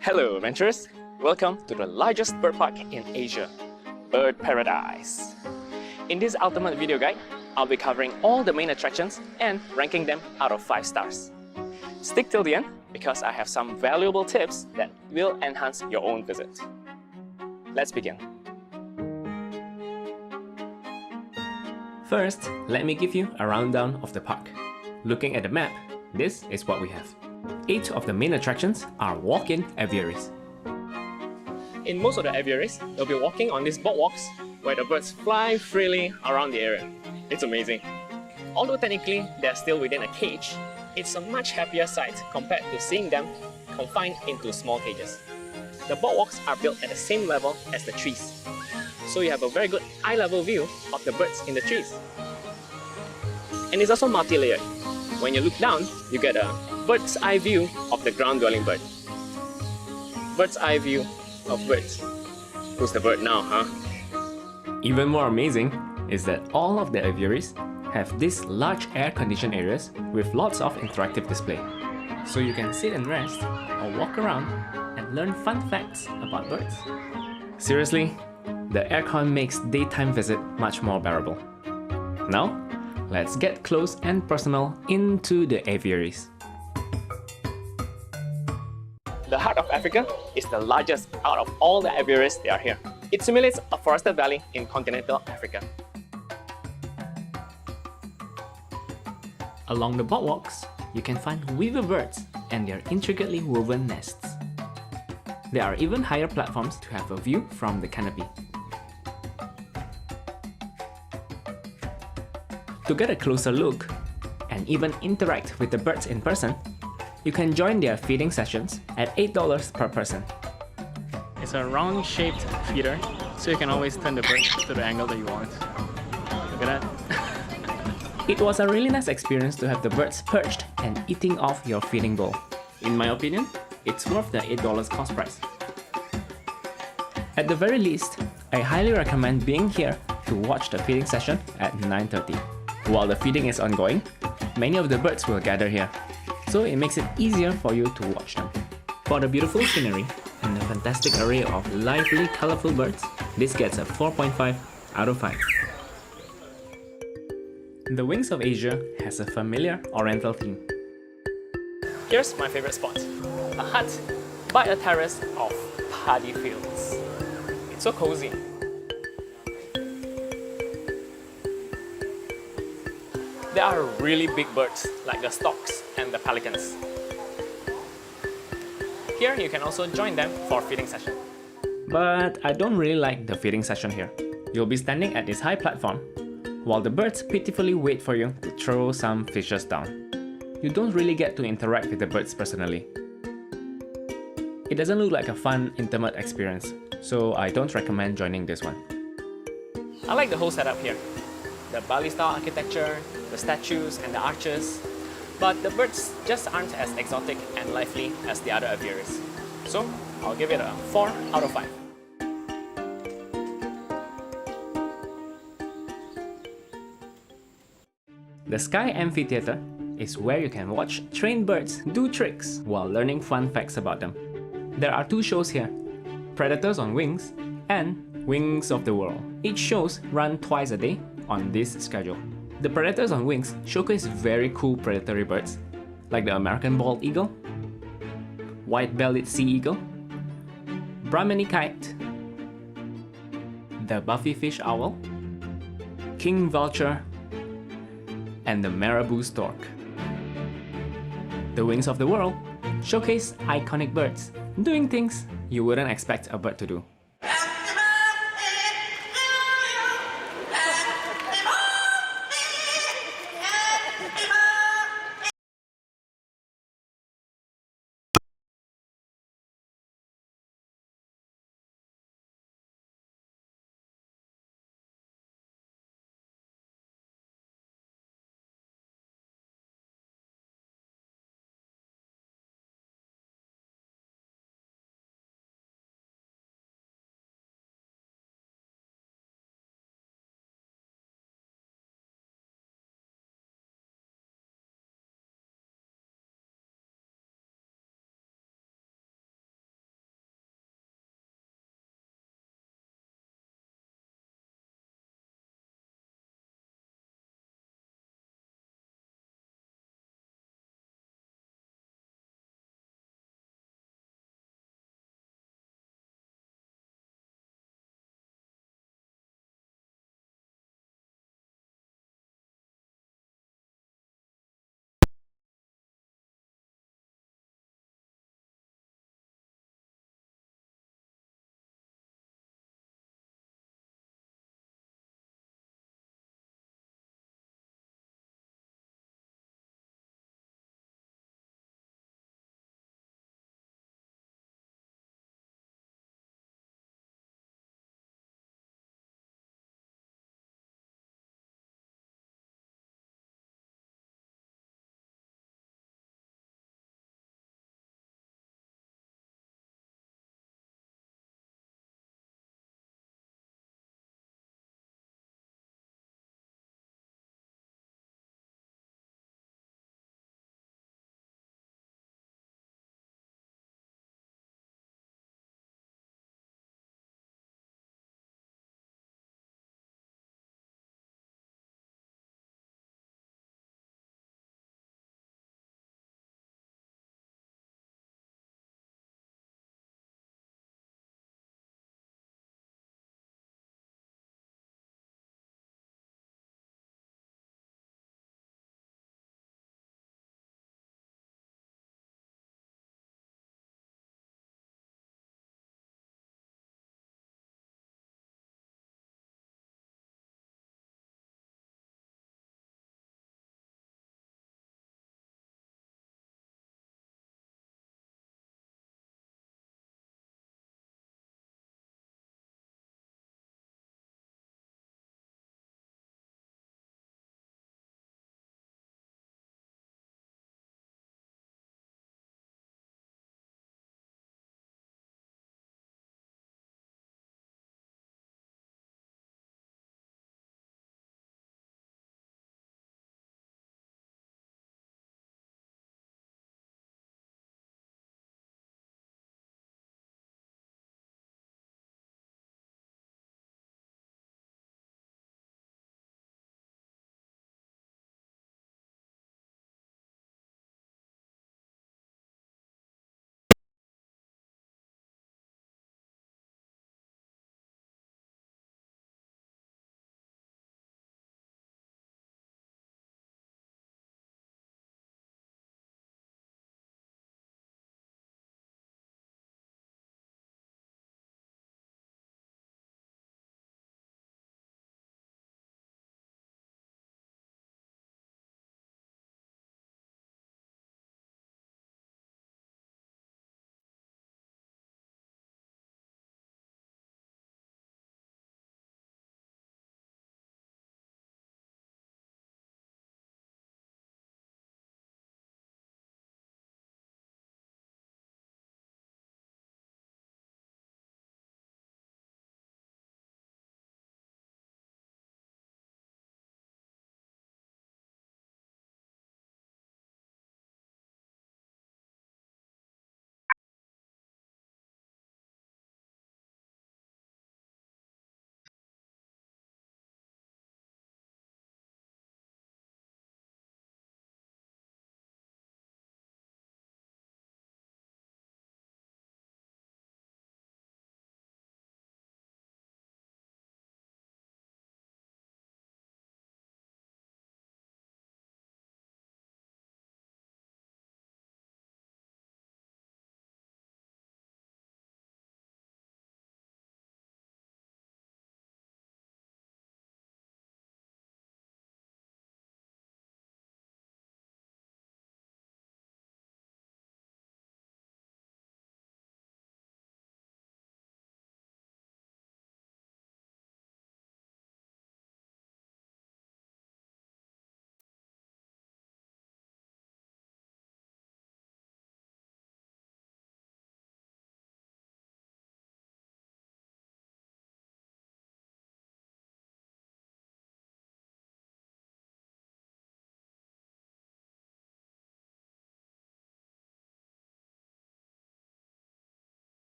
Hello adventurers! Welcome to the largest bird park in Asia, Bird Paradise. In this ultimate video guide, I'll be covering all the main attractions and ranking them out of 5 stars. Stick till the end because I have some valuable tips that will enhance your own visit. Let's begin. First, let me give you a rundown of the park. Looking at the map, this is what we have. 8 of the main attractions are walk-in aviaries. In most of the aviaries, you'll be walking on these boardwalks where the birds fly freely around the area. It's amazing. Although technically they're still within a cage, it's a much happier sight compared to seeing them confined into small cages. The boardwalks are built at the same level as the trees, so you have a very good eye-level view of the birds in the trees. And it's also multi-layered. When you look down, you get a bird's eye view of the ground-dwelling bird. Bird's eye view of birds. Who's the bird now, huh? Even more amazing is that all of the aviaries have these large air-conditioned areas with lots of interactive display. So you can sit and rest or walk around and learn fun facts about birds. Seriously, the aircon makes daytime visit much more bearable. Now, let's get close and personal into the aviaries. The Heart of Africa is the largest out of all the aviaries that are here. It simulates a forested valley in continental Africa. Along the boardwalks, you can find weaver birds and their intricately woven nests. There are even higher platforms to have a view from the canopy. To get a closer look and even interact with the birds in person, you can join their feeding sessions at $8 per person. It's a round-shaped feeder, so you can always turn the bird to the angle that you want. Look at that. It was a really nice experience to have the birds perched and eating off your feeding bowl. In my opinion, it's worth the $8 cost price. At the very least, I highly recommend being here to watch the feeding session at 9:30. While the feeding is ongoing, many of the birds will gather here, so it makes it easier for you to watch them. For the beautiful scenery and the fantastic array of lively, colorful birds, this gets a 4.5 out of 5. The Wings of Asia has a familiar oriental theme. Here's my favorite spot, a hut by a terrace of paddy fields. It's so cozy. There are really big birds like the storks and the pelicans. Here you can also join them for feeding session. But I don't really like the feeding session here. You'll be standing at this high platform while the birds pitifully wait for you to throw some fishes down. You don't really get to interact with the birds personally. It doesn't look like a fun, intimate experience, so I don't recommend joining this one. I like the whole setup here. The Bali-style architecture, the statues and the arches, but the birds just aren't as exotic and lively as the other aviaries. So I'll give it a 4 out of 5. The Sky Amphitheatre is where you can watch trained birds do tricks while learning fun facts about them. There are 2 shows here, Predators on Wings and Wings of the World. Each shows run twice a day on this schedule. The Predators on Wings showcase very cool predatory birds like the American bald eagle, white-bellied sea eagle, Brahminy kite, the buffyfish owl, king vulture, and the marabou stork. The Wings of the World showcase iconic birds doing things you wouldn't expect a bird to do.